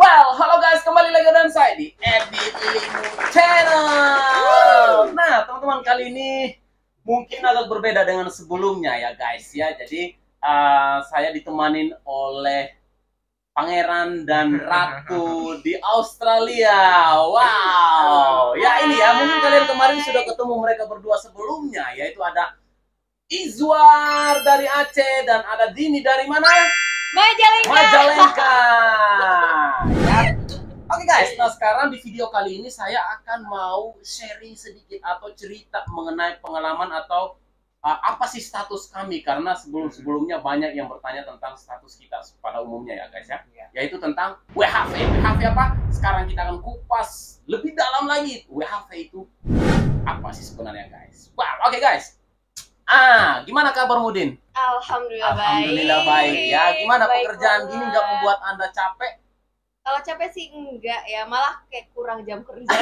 Well, halo guys, kembali lagi dengan saya di Edit Limu Channel. Nah, teman-teman, kali ini mungkin agak berbeda dengan sebelumnya ya guys ya. Jadi saya ditemanin oleh Pangeran dan Ratu di Australia. Wow, ya ini ya, mungkin kalian kemarin sudah ketemu mereka berdua sebelumnya, yaitu ada Izwar dari Aceh dan ada Dini dari mana? Majalengka. Ya. Oke guys, nah sekarang di video kali ini saya akan mau sharing sedikit atau cerita mengenai pengalaman atau apa sih status kami, karena sebelumnya banyak yang bertanya tentang status kita pada umumnya ya guys ya. Yaitu tentang WHV. WHV apa? Sekarang kita akan kupas lebih dalam lagi. WHV itu apa sih sebenarnya guys? Wow, oke guys. Gimana kabar Mudin? Alhamdulillah baik. Ya, gimana Baik pekerjaan banget. gini nggak membuat Anda capek? Kalau capek sih enggak ya, malah kayak kurang jam kerja.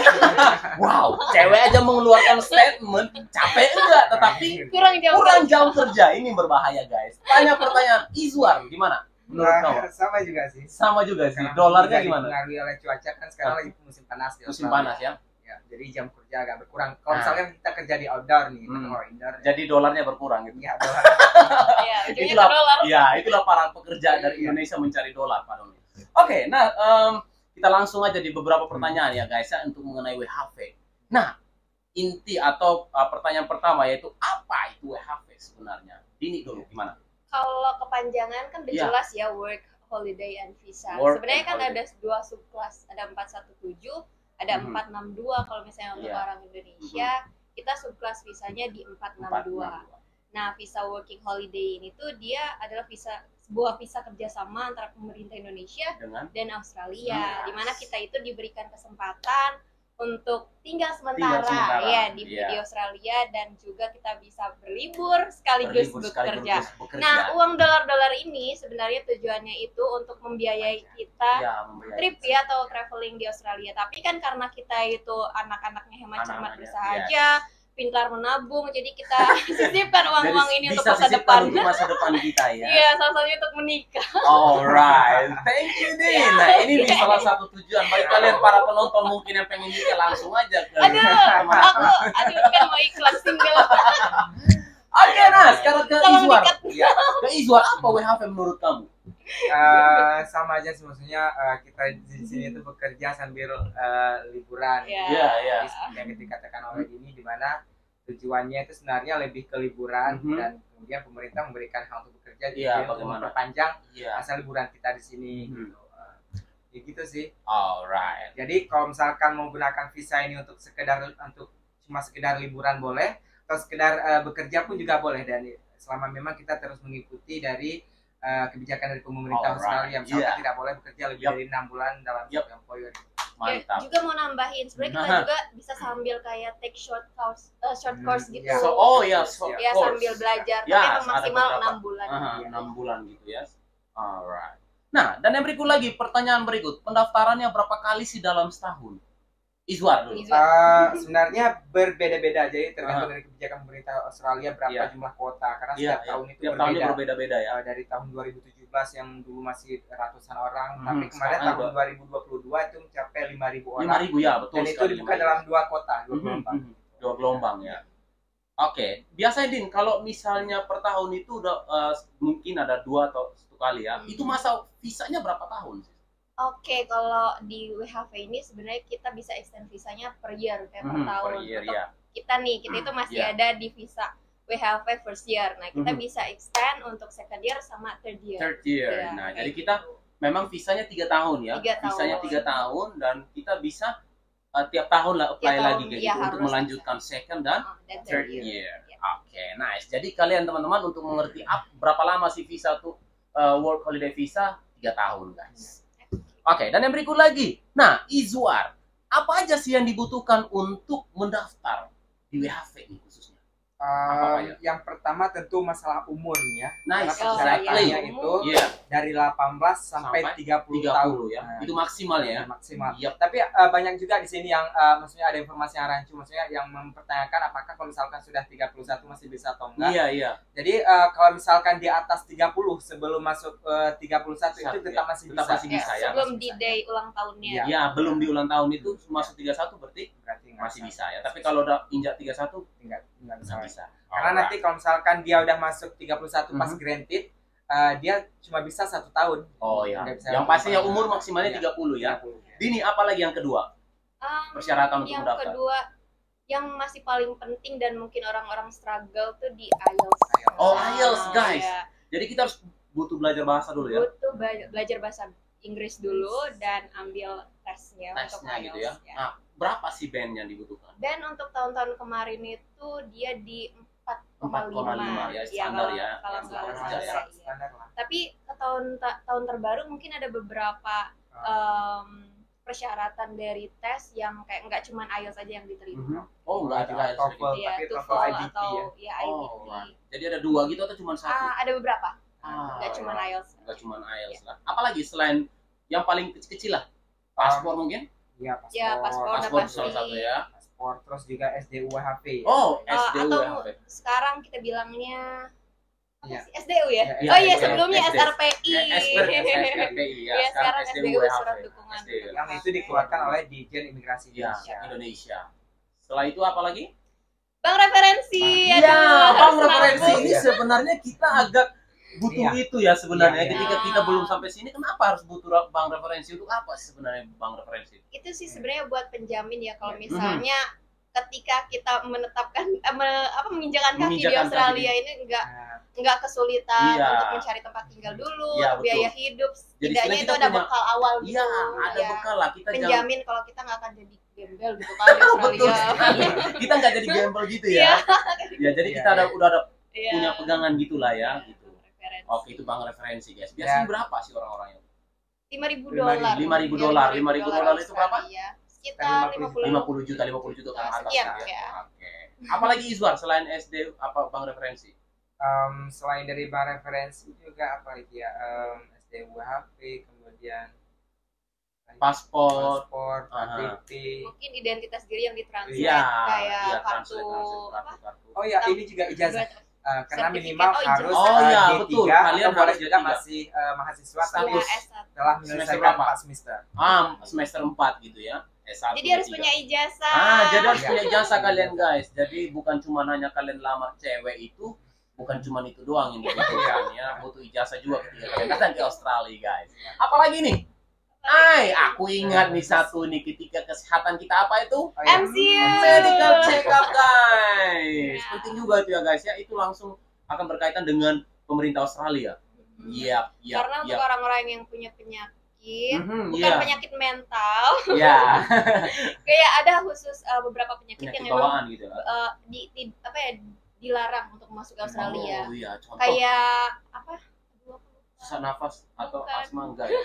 Wow, cewek aja mengeluarkan statement capek enggak, tetapi kurang jam jam kerja. Ini berbahaya guys. Tanya pertanyaan Izwar, gimana? Menurut kamu? Sama juga sih. Sama juga sih. Karena Dolarnya juga gimana? dipengaruhi oleh cuaca kan sekarang lagi musim panas di Musim Australia. panas ya. Ya, jadi jam kerja agak berkurang. Kalau Nah. misalnya kita kerja di outdoor nih, kalau indoor, Jadi dolarnya berkurang gitu. ya dolar. ya, ujungnya Itulah, ke dolar. ya, itulah para pekerja dari Indonesia mencari dolar Pak Doni. Oke, nah kita langsung aja di beberapa pertanyaan ya guys ya untuk mengenai WHV. Nah, inti atau pertanyaan pertama yaitu apa itu WHV sebenarnya? Dini dulu gimana? Kalau kepanjangan kan udah Iya. jelas ya, work, holiday, and visa. Work Sebenarnya and kan holiday. ada dua subkelas, ada 417, ada 462 kalau misalnya untuk Iya. orang Indonesia. Kita subkelas visanya di 462. Nah, visa working holiday ini tuh dia adalah sebuah visa kerjasama antara pemerintah Indonesia Dengan dan Australia, Yes. di mana kita itu diberikan kesempatan untuk tinggal sementara ya di Australia, dan juga kita bisa berlibur sekaligus bekerja. Nah, uang dolar-dolar ini sebenarnya tujuannya itu untuk membiayai kita trip ya atau traveling di Australia. Tapi kan karena kita itu anak-anaknya hemat cermat berusaha aja, pintar menabung, jadi kita sisipkan uang-uang ini untuk masa depan. Untuk masa depan kita ya. Iya, salah satunya untuk menikah. Alright, thank you Din. Nah, ini nih salah satu tujuan bagi kalian para penonton mungkin yang pengen nikah, langsung aja ke Aduh kan mau iklan single. Oke, nah sekarang ke Tolong Izwar. dikat. Ya, ke Izwar, apa WHV menurut kamu? Sama aja sih, maksudnya kita di sini tuh bekerja sambil liburan. Iya. Iya. Jadi seperti yang dikatakan oleh ini, di mana tujuannya itu sebenarnya lebih ke liburan, dan kemudian pemerintah memberikan hak untuk bekerja Iya, untuk bagaimana? memperpanjang Iya. masa liburan kita di sini. Gitu. Ya gitu sih. Alright. Jadi kalau misalkan mau gunakan visa ini untuk cuma sekedar liburan boleh, atau sekedar bekerja pun juga boleh, dan selama memang kita terus mengikuti dari kebijakan dari pemerintah Australia, misalnya tidak boleh bekerja lebih dari 6 bulan dalam satu employer. Mantap. Juga mau nambahin, sebenarnya kita juga bisa sambil kayak take short course gitu. Ya. Ya, sambil belajar, tapi Ya, maksimal ada 6 bulan. 6 bulan gitu ya. Alright. Nah, dan yang berikut lagi, pertanyaan berikut. Pendaftarannya berapa kali sih dalam setahun? Izwar dulu. Sebenarnya berbeda-beda, jadi tergantung dari kebijakan pemerintah Australia berapa jumlah kuota, karena setiap tahun itu berbeda-beda ya. Dari tahun 2017 yang dulu masih ratusan orang, tapi kemarin tahun 2022 itu mencapai 5.000 orang. 5.000 ya, betul. Dan itu dibuka dalam 2 kota, 2 gelombang. 2 gelombang ya. Oke, biasanya Din, kalau misalnya per tahun itu udah mungkin ada 2 atau 1 kali ya. Itu masa visanya berapa tahun sih? Oke, kalau di WHV ini sebenarnya kita bisa extend visanya per year, kayak per tahun. Per year, Untuk ya. kita nih, kita itu masih ada di visa WHV first year. Nah, kita bisa extend untuk second year sama third year. Third year. Ya, Nah, jadi kita memang visanya 3 tahun ya. 3 tahun. Visanya 3 tahun dan kita bisa tiap tahun lah apply lagi kayak gitu untuk melanjutkan second dan third year. Oke, nice. Jadi kalian teman-teman untuk mengerti berapa lama sih visa tuh work holiday visa, 3 tahun guys. Oke, dan yang berikut lagi. Nah, Izwar, apa aja sih yang dibutuhkan untuk mendaftar di WHV ini khususnya? Apa ya? Yang pertama tentu masalah umurnya. Nice. Karena Oh, persyaratannya iya. itu Iya, dari 18 sampai 30 tahun ya. Nah, Itu maksimal ya. maksimal. Iya. Tapi banyak juga di sini yang maksudnya ada informasi yang rancu, maksudnya yang mempertanyakan apakah kalau misalkan sudah 31 masih bisa atau enggak. Iya, iya. Jadi kalau misalkan di atas 30 sebelum masuk 31 itu tetap masih Tetap bisa. masih bisa ya. Sebelum masih di bisa, day ulang tahunnya. Iya. Ya, belum di ulang tahun itu masuk 31 berarti Berarti nggak masih bisa ya. Tapi kalau udah injak 31 nggak bisa. nggak bisa. Karena nanti kalau misalkan dia udah masuk 31 pas Mhm. granted, dia cuma bisa 1 tahun. Oh ya. Nggak bisa Yang pasti yang umur Iya. maksimalnya 30 ya. 30. Dini, apalagi yang kedua? Persyaratan untuk yang mendaftar. kedua, yang masih paling penting dan mungkin orang-orang struggle tuh di IELTS. Oh, IELTS, guys. Ya, Jadi kita harus butuh belajar bahasa dulu ya. butuh belajar bahasa Inggris dulu dan ambil tesnya untuk Tesnya gitu ya. IELTS. Nah, berapa sih band yang dibutuhkan? Dan untuk tahun-tahun kemarin itu dia di 4,5 ya, standar ya. Kalau Yang nggak standar salah, ya. iya. Standar lah. Tapi ke tahun terbaru mungkin ada beberapa persyaratan dari tes yang kayak nggak cuma IELTS aja yang diterima. Oh, enggak ada IELTS TOEFL, gitu. Iya, tapi TOEFL TOEFL IBT atau ya. ya Oh, IBT. wah. Jadi ada 2 gitu atau cuma 1? Ada beberapa, Ah, nggak cuma alright. IELTS. Nggak cuma IELTS lah. Apalagi selain yang paling kecil-kecil lah? Paspor mungkin? Iya, paspor. Ya, paspor. Oh, udah Paspor pasti. salah satu ya. Paspor, terus juga SDUHP. Oh, atau SDUHP. sekarang kita bilangnya apa Iya. sih? SDU ya? Iya, Oh iya, iya, sebelumnya SD. SRPI. SRPI ya. Iya, sekarang SDU, SDUHP. surat dukungan. SDU. Yang itu dikeluarkan oleh Dijen Imigrasi Ya, Indonesia. Indonesia. Setelah itu apa lagi? Bang referensi. Iya, aduh, Bang harus referensi nanggung. ini sebenarnya kita agak butuh Iya. itu ya sebenarnya. Iya, iya. Ketika kita belum sampai sini, kenapa harus butuh Bang referensi? Untuk apa sih sebenarnya Bang referensi? Itu sih sebenarnya buat penjamin ya kalau Mhm. misalnya ketika kita menetapkan menginjakan kaki di Menginjakan kaki Australia di- ini Nah, nggak kesulitan Iya. untuk mencari tempat tinggal dulu, Iya, betul. biaya hidup, Jadi setidaknya sebenarnya itu kita ada punya- bekal awal gitu. Iya, ada ya. bekal lah. Kita jangan Penjamin kalau kita nggak akan jadi gembel gitu kan di betul Australia. sekali. Kita nggak jadi gembel gitu Iya. ya. Ya, jadi Iya, kita udah ada Iya. punya pegangan gitulah ya, gitu. Referensi. Oke, itu Bang referensi, guys. Biasanya Ya. berapa sih orang-orangnya? $5.000. $5.000. $5.000 itu berapa? Australia. Sekitar 50 50 juta kan atas Sekian, ya. ya. Oke. Apalagi Izwar selain SD apa Bang referensi? selain dari bank referensi juga apa lagi ya? SDUHP, kemudian Paspor. paspor, Aha. KTP. Mungkin identitas diri yang ditranslate Iya, kayak iya, kartu kartu. Oh ya, ini juga ijazah. Karena Sertifikat, minimal oh, harus ijazah. Oh, iya, D3 betul. atau Kalian boleh harus juga D3. masih mahasiswa ya, tapi S1. telah Semester menyelesaikan berapa? 4 semester. Semester 4 gitu ya. S1. Jadi harus D3. punya ijazah. Jadi harus Iya. punya ijazah kalian guys. Jadi bukan cuma hanya kalian lamar cewek itu, bukan cuma itu doang yang dibutuhkan ya. Butuh ijazah juga ketika kalian datang ke Australia guys. Apalagi nih? Aku ingat nih satu nih ketika kesehatan kita apa itu? Oh, iya. MCU. Medical check up guys. Ya. Penting juga itu ya guys ya. Itu langsung akan berkaitan dengan pemerintah Australia. Iya, iya, Karena untuk iya. orang-orang yang punya penyakit, Mhm, bukan iya. penyakit mental, Iya. kayak ada khusus beberapa penyakit Penyakit yang memang bawaan gitu ya. dilarang untuk masuk ke Australia. Oh iya, contoh Kayak apa? susah nafas atau Bukan. asma enggak ya?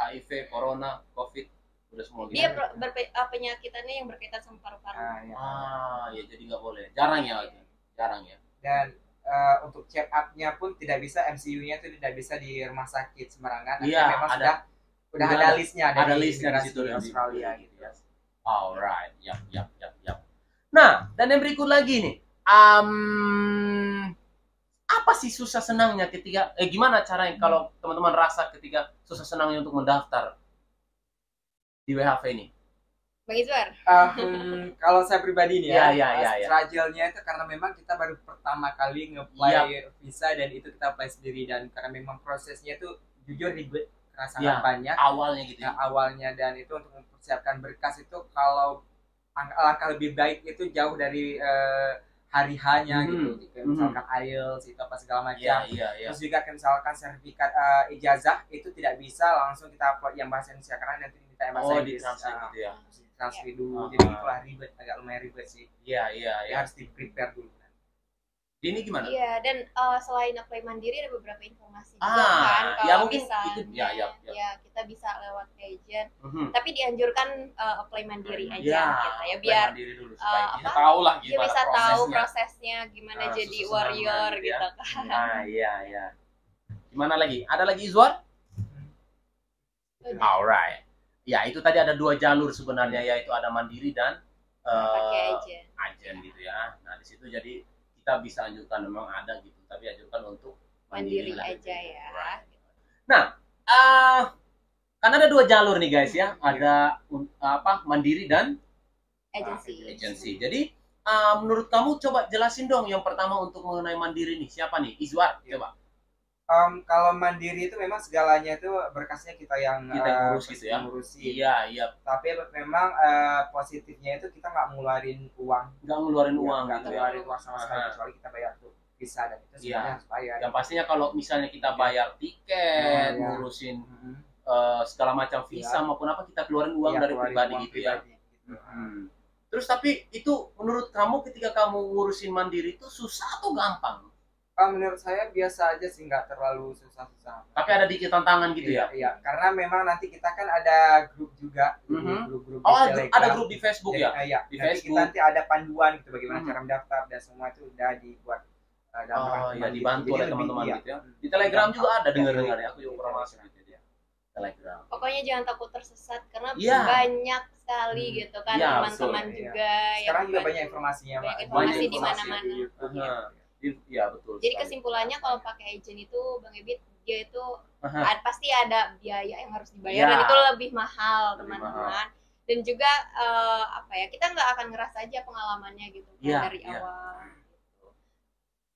HIV, corona, covid, udah semua gitu. Dia penyakitannya yang berkaitan sama paru-paru. Nah, ya. Ya jadi nggak boleh. Jarang ya, jarang ya. Dan untuk check up-nya pun tidak bisa, MCU-nya itu tidak bisa di rumah sakit sembarangan. Iya, Artinya memang ada. sudah Udah ada ada. listnya Ada dari listnya di imigrasi situ di Australia gitu ya. Alright, yap. Nah, dan yang berikut lagi nih, apa sih susah senangnya ketika, gimana caranya kalau teman-teman rasa ketika susah senangnya untuk mendaftar di WHV ini? Bang Izwar. Kalau saya pribadi nih Iya, ya, iya. struggle-nya itu karena memang kita baru pertama kali nge-apply visa dan itu kita apply sendiri, dan karena memang prosesnya itu jujur ribet, Iya, kerasa banyak awalnya gitu ya. awalnya, dan itu untuk mempersiapkan berkas itu kalau langkah lebih baik itu jauh dari hari hanya gitu. Jika misalkan IELTS itu apa segala macam. Iya. Terus juga misalkan sertifikat ijazah itu tidak bisa langsung kita upload yang bahasa Indonesia karena nanti minta bahasa Oh, Inggris. ditranslate gitu ya. Translate dulu. Ah. Jadi itulah ribet, agak lumayan ribet sih. Iya. Ya, harus di prepare dulu. Ini gimana? Iya, dan selain apply mandiri ada beberapa informasi juga kan. Kalau ya mungkin misalnya itu, ya. kita bisa lewat agent. Tapi dianjurkan apply mandiri aja Ya, gitu ya, biar mandiri dulu supaya apa, kita tahu lah dia gimana bisa tahu prosesnya. prosesnya gimana jadi warrior gitu gitu ya. kan. Nah, iya. Gimana lagi? Ada lagi Izwar? Alright. Ya, itu tadi ada 2 jalur sebenarnya, yaitu ada mandiri dan pakai agen gitu ya. Nah, di situ jadi kita bisa anjurkan, memang ada gitu, tapi anjurkan untuk mandiri aja gitu. ya. Right. Nah, kan ada 2 jalur nih guys ya, ada mandiri dan agensi. Jadi menurut kamu coba jelasin dong yang pertama untuk mengenai mandiri nih, siapa nih? Izwar, coba. Kalau mandiri itu memang segalanya itu berkasnya kita yang ngurus gitu ya. Iya. Tapi memang positifnya itu kita nggak ngeluarin uang. Nggak ngeluarin uang gitu ya. Ngeluarin uang sama sekali, kecuali kita bayar tuh visa, dan itu sebenarnya harus bayar. Yang pastinya kalau misalnya kita bayar tiket, ngurusin segala macam visa maupun apa, kita keluarin uang dari pribadi gitu ya. Terus tapi itu menurut kamu ketika kamu ngurusin mandiri itu susah atau gampang? Menurut saya biasa aja sih, nggak terlalu susah-susah. Tapi ada dikit tantangan gitu ya? Iya, karena memang nanti kita kan ada grup juga, grup-grup di Telegram. Ada grup di Facebook ya? Iya, di Facebook. Nanti ada panduan gitu bagaimana cara mendaftar, dan semua itu udah dibuat dalam dibantu oleh teman-teman gitu ya. Di Telegram juga ada, dengar-dengar ya, aku juga pernah masuk gitu ya. Telegram. Pokoknya jangan takut tersesat, karena banyak sekali gitu kan teman-teman juga. Sekarang juga banyak informasinya, banyak informasi di mana-mana. Iya betul. Jadi kesimpulannya kalau pakai agent itu Bang Ebit, dia itu pasti ada biaya yang harus dibayar, dan itu lebih mahal teman-teman. Dan juga kita nggak akan ngerasa aja pengalamannya gitu dari awal. Gitu.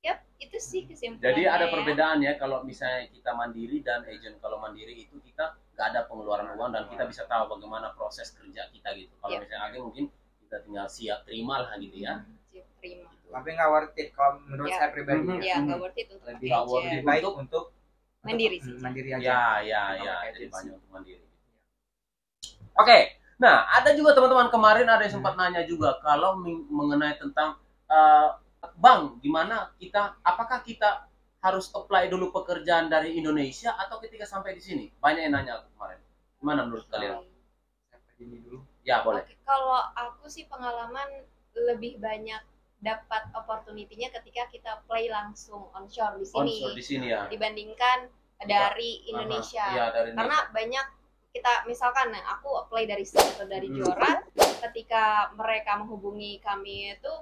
Yap, itu sih kesimpulannya. Jadi ada perbedaan ya kalau misalnya kita mandiri dan agent. Kalau mandiri itu kita nggak ada pengeluaran uang dan kita bisa tahu bagaimana proses kerja kita gitu. Kalau misalnya agen mungkin kita tinggal siap terima lah gitu ya. Siap terima. Tapi nggak worth it kalau menurut saya pribadi. Iya, nggak worth it untuk lebih baik untuk mandiri sih. Mandiri aja. Ya. Jadi banyak untuk mandiri. Oke. Nah, ada juga teman-teman kemarin ada yang sempat nanya juga kalau mengenai tentang Bang, gimana apakah kita harus apply dulu pekerjaan dari Indonesia atau ketika sampai di sini? Banyak yang nanya aku kemarin. Gimana menurut kalian? Ini dulu. Ya, boleh. Kalau aku sih pengalaman lebih banyak dapat opportunity-nya ketika kita play langsung onshore di sini ya. Dibandingkan dari Indonesia. Dari karena banyak kita misalkan aku apply dari sini atau dari Joran, ketika mereka menghubungi kami itu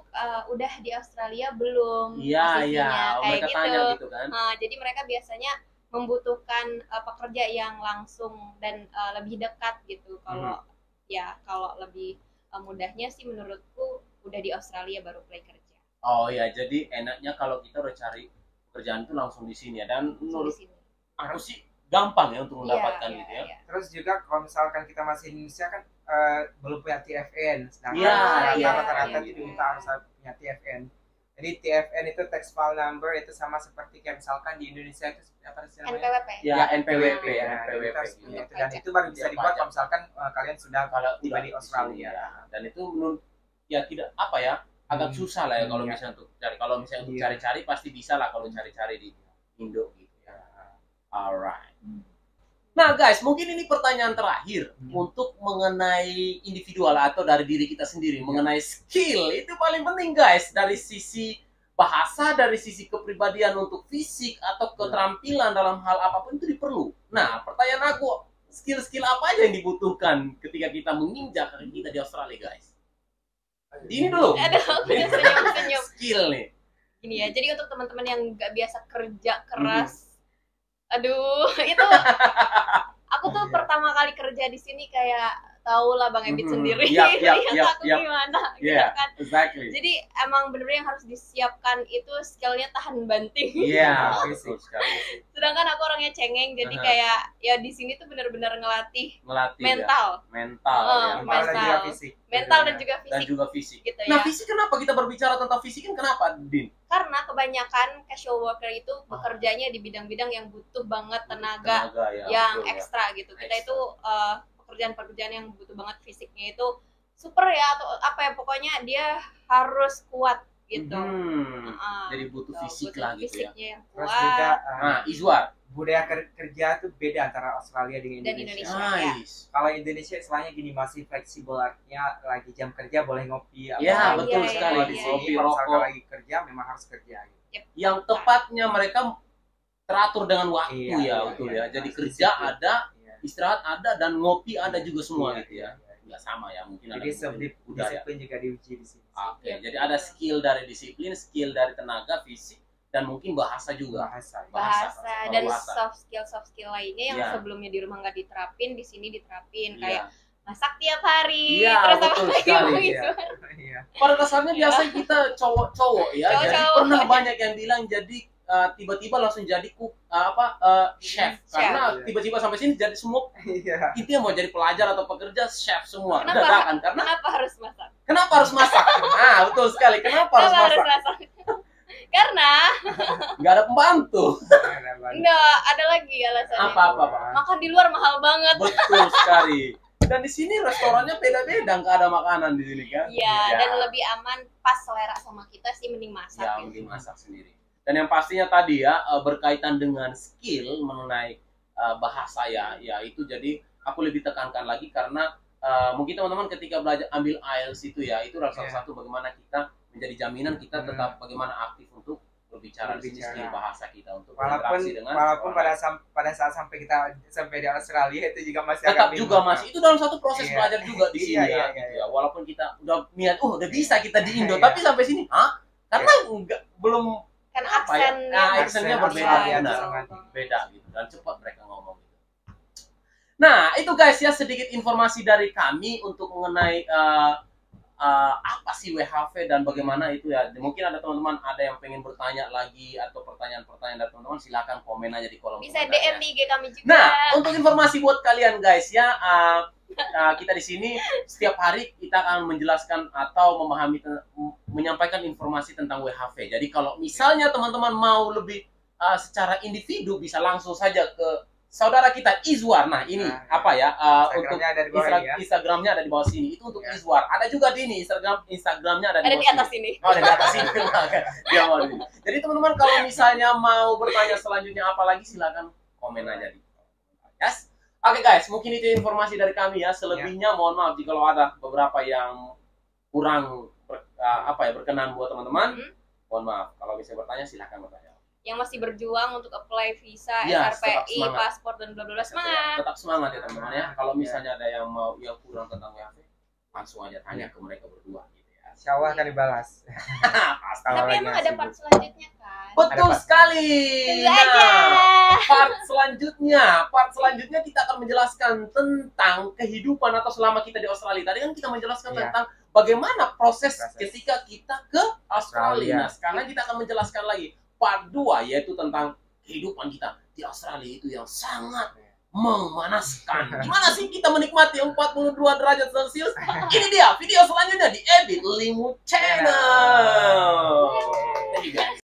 udah di Australia belum posisinya kayak gitu kan? Jadi mereka biasanya membutuhkan pekerja yang langsung dan lebih dekat gitu. Kalau lebih mudahnya sih menurutku udah di Australia baru play kerja. Oh ya, jadi enaknya kalau kita udah cari pekerjaan itu langsung di sini ya. Dan menurut aku sih gampang ya untuk mendapatkan gitu ya. Terus juga kalau misalkan kita masih di Indonesia kan belum punya TFN, rata-rata itu diminta harus punya TFN. Jadi TFN itu tax file number, itu sama seperti kayak misalkan di Indonesia itu apa sih namanya? NPWP. Ya, NPWP. Dan itu baru bisa dibuat kalau misalkan kalian sudah tiba di Australia. Dan itu menurut tidak agak susah lah ya kalau misalnya untuk cari. Kalau misalnya untuk cari-cari pasti bisa lah kalau cari-cari di Indo gitu ya. Alright. Nah guys, mungkin ini pertanyaan terakhir untuk mengenai individual atau dari diri kita sendiri, mengenai skill. Itu paling penting guys, dari sisi bahasa, dari sisi kepribadian untuk fisik atau keterampilan dalam hal apapun itu diperlu. Nah, pertanyaan aku, skill-skill apa aja yang dibutuhkan ketika kita menginjak kaki kita di Australia guys? Ini dulu. Senyum-senyum. Skill nih. Gini ya, jadi untuk teman-teman yang nggak biasa kerja keras, itu aku tuh pertama kali kerja di sini kayak tahu lah Bang Ebit sendiri aku gimana gitu kan. Exactly. Jadi emang bener-bener yang harus disiapkan itu skillnya tahan banting. Betul sekali. Sedangkan aku orangnya cengeng, jadi kayak ya di sini tuh bener-bener ngelatih mental, mental dan juga fisik. Gitu nah, fisik kenapa kita berbicara tentang fisik kan kenapa, Din? Karena kebanyakan casual worker itu bekerjanya di bidang-bidang yang butuh banget tenaga yang ekstra gitu. Kita itu pekerjaan-pekerjaan yang butuh banget fisiknya itu super ya, atau apa ya, pokoknya dia harus kuat gitu. Jadi butuh fisik butuh lah gitu ya. fisiknya yang Terus kuat. juga Izwar. budaya kerja tuh beda antara Australia dengan Dan Indonesia. Indonesia. Nice. Kalau Indonesia istilahnya gini, masih fleksibel, artinya lagi jam kerja boleh ngopi. Ya, apa. betul iya, sekali. Kalau di iya, sini Ngopi, kalau misalkan rokok. lagi kerja memang harus kerja. Gitu. Yang tepatnya mereka teratur dengan waktu Iya, ya, iya, betul iya. ya. Jadi Harus kerja disiplin. ada, Iya. istirahat ada, dan ngopi ada juga semua Iya, gitu ya. iya, iya. Nggak sama ya, mungkin Jadi ada budaya. disiplin juga diuji di sini. Oke, jadi ada skill dari disiplin, skill dari tenaga, fisik, dan mungkin bahasa juga. Bahasa. Bahasa Kalau dan bahasa. soft skill lainnya yang Iya. sebelumnya di rumah nggak diterapin, di sini diterapin. Iya. Kayak masak tiap hari, Iya, terus betul apa sekali, lagi Iya. Iya. Pada dasarnya biasanya kita cowok-cowok ya, jadi Cowok-cowok. pernah banyak yang bilang jadi tiba-tiba langsung jadi chef, Chef. karena Iya. tiba-tiba sampai sini jadi semua Iya. intinya mau jadi pelajar atau pekerja chef semua Kenapa? dadakan karena Kenapa harus masak? kenapa harus masak? Nah betul sekali, kenapa harus Kenapa harus masak? masak? Karena Nggak ada pembantu. enggak ada lagi alasannya. Apa? Makan di luar mahal banget. Betul sekali. Dan di sini restorannya beda-beda, nggak ada makanan di sini kan? Iya, dan lebih aman pas selera sama kita sih mending masak. Ya, gitu. mungkin masak sendiri. Dan yang pastinya tadi ya berkaitan dengan skill mengenai bahasa ya itu jadi aku lebih tekankan lagi karena mungkin teman-teman ketika belajar ambil IELTS itu ya itu adalah salah satu bagaimana kita menjadi jaminan kita tetap bagaimana aktif untuk berbicara di sini, skill bahasa kita untuk berinteraksi dengan walaupun orang. pada saat sampai di Australia itu juga masih tetap agak juga bingung. masih itu dalam satu proses Iya. belajar juga di sini Iya, ya, iya, gitu iya. ya. Walaupun kita udah niat udah bisa kita di Indo Iya. tapi sampai sini karena enggak belum Kan apa ya? aksennya, Aksennya Aksen berbeda, Australia benar. tuh sangat beda gitu dan cepat mereka ngomong gitu. Nah itu guys ya sedikit informasi dari kami untuk mengenai apa sih WHV dan bagaimana itu ya. Mungkin ada teman-teman ada yang pengen bertanya lagi atau pertanyaan-pertanyaan dari teman-teman silakan komen aja di kolom bisa komentar DM ya. di IG kami juga. Nah untuk informasi buat kalian guys ya kita di sini setiap hari kita akan menjelaskan atau menyampaikan informasi tentang WHV. Jadi kalau misalnya teman-teman mau lebih secara individu bisa langsung saja ke saudara kita Izwar. Nah ini apa ya untuk Instagramnya ada di bawah ini ya. Instagramnya ada di bawah sini. Itu untuk Ya. Izwar. Ada juga di ini Instagramnya ada di Ada bawah di atas sini. sini. Oh, ada di atas sini. Dia mau di sini. Jadi teman-teman kalau misalnya mau bertanya selanjutnya apa lagi silakan komen aja di yes. Oke guys, mungkin itu informasi dari kami ya. Selebihnya mohon maaf jika ada beberapa yang kurang berkenan buat teman-teman. Mohon maaf. Kalau bisa bertanya silakan bertanya. Yang masih berjuang untuk apply visa, Ya, tetap SRPI, semangat. paspor dan bla bla bla semangat. Tetap semangat ya teman-teman ya. Kalau misalnya ada yang mau yang kurang tentang WHV, langsung aja tanya ke mereka berdua gitu ya. Insya Allah akan dibalas. Pasti. Kalau Tapi lagi emang ngasih ada bu. part selanjutnya kan? Betul Ada sekali. Tunggu aja. Part selanjutnya kita akan menjelaskan tentang kehidupan atau selama kita di Australia. Tadi kan kita menjelaskan Iya. tentang bagaimana proses Proses. ketika kita ke Australia. Nah, sekarang kita akan menjelaskan lagi part 2 yaitu tentang kehidupan kita di Australia itu yang sangat memanaskan. Gimana sih kita menikmati 42 derajat Celcius? Ini dia video selanjutnya di Edit Limu Channel. Thank you guys.